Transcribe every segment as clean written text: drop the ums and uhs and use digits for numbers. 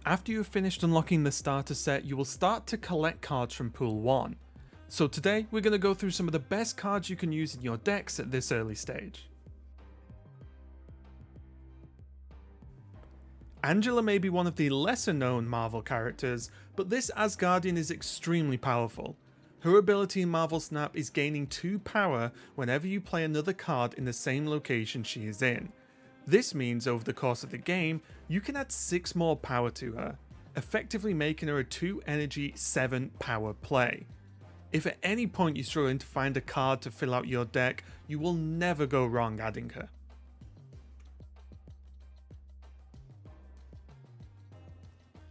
After you have finished unlocking the starter set, you will start to collect cards from Pool 1. So today, we're going to go through some of the best cards you can use in your decks at this early stage. Angela may be one of the lesser known Marvel characters, but this Asgardian is extremely powerful. Her ability in Marvel Snap is gaining 2 power whenever you play another card in the same location she is in. This means over the course of the game, you can add 6 more power to her, effectively making her a 2 energy 7 power play. If at any point you're struggling to find a card to fill out your deck, you will never go wrong adding her.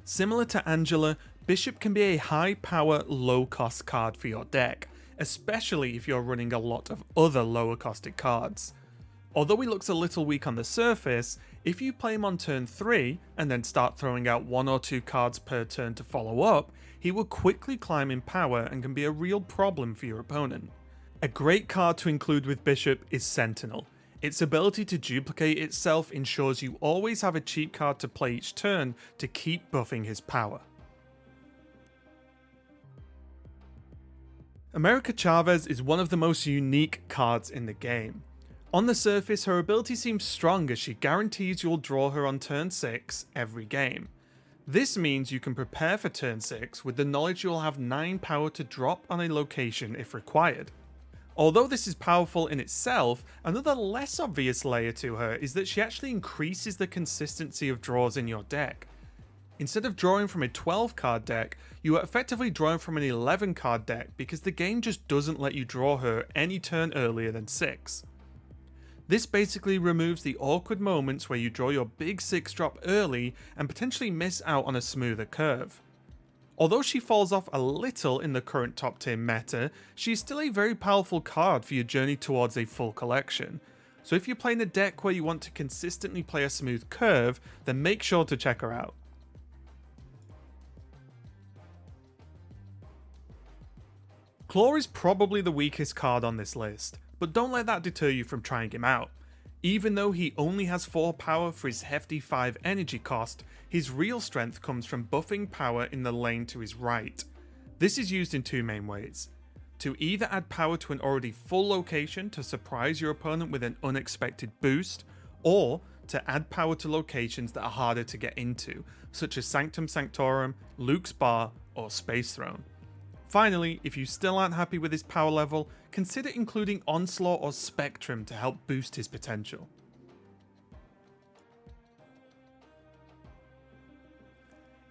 Similar to Angela, Bishop can be a high power, low cost card for your deck, especially if you're running a lot of other lower costed cards. Although he looks a little weak on the surface, if you play him on turn 3 and then start throwing out 1 or 2 cards per turn to follow up, he will quickly climb in power and can be a real problem for your opponent. A great card to include with Bishop is Sentinel. Its ability to duplicate itself ensures you always have a cheap card to play each turn to keep buffing his power. America Chavez is one of the most unique cards in the game. On the surface, her ability seems strong as she guarantees you'll draw her on turn 6 every game. This means you can prepare for turn 6 with the knowledge you'll have 9 power to drop on a location if required. Although this is powerful in itself, another less obvious layer to her is that she actually increases the consistency of draws in your deck. Instead of drawing from a 12 card deck, you are effectively drawing from an 11 card deck because the game just doesn't let you draw her any turn earlier than 6. This basically removes the awkward moments where you draw your big 6 drop early and potentially miss out on a smoother curve. Although she falls off a little in the current top tier meta, she is still a very powerful card for your journey towards a full collection. So if you're playing a deck where you want to consistently play a smooth curve, then make sure to check her out. Claw is probably the weakest card on this list, but don't let that deter you from trying him out. Even though he only has 4 power for his hefty 5 energy cost, his real strength comes from buffing power in the lane to his right. This is used in 2 main ways. To either add power to an already full location to surprise your opponent with an unexpected boost, or to add power to locations that are harder to get into, such as Sanctum Sanctorum, Luke's Bar, or Space Throne. Finally, if you still aren't happy with his power level, consider including Onslaught or Spectrum to help boost his potential.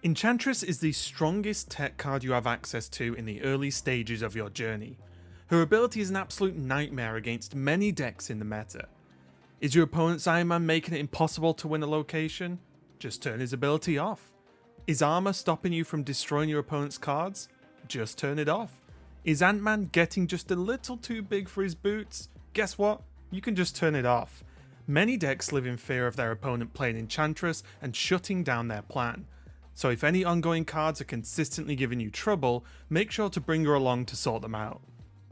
Enchantress is the strongest tech card you have access to in the early stages of your journey. Her ability is an absolute nightmare against many decks in the meta. Is your opponent's Iron Man making it impossible to win a location? Just turn his ability off. Is armor stopping you from destroying your opponent's cards? Just turn it off. Is Ant-Man getting just a little too big for his boots? Guess what? You can just turn it off. Many decks live in fear of their opponent playing Enchantress and shutting down their plan. So if any ongoing cards are consistently giving you trouble, make sure to bring her along to sort them out.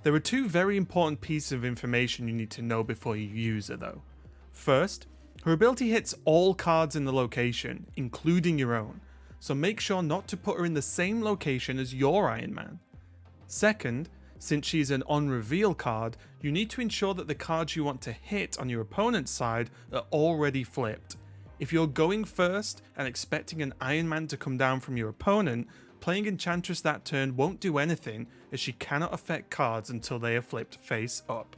There are 2 very important pieces of information you need to know before you use her though. First, her ability hits all cards in the location, including your own, so make sure not to put her in the same location as your Iron Man. Second, since she's an on-reveal card, you need to ensure that the cards you want to hit on your opponent's side are already flipped. If you're going first and expecting an Iron Man to come down from your opponent, playing Enchantress that turn won't do anything as she cannot affect cards until they are flipped face up.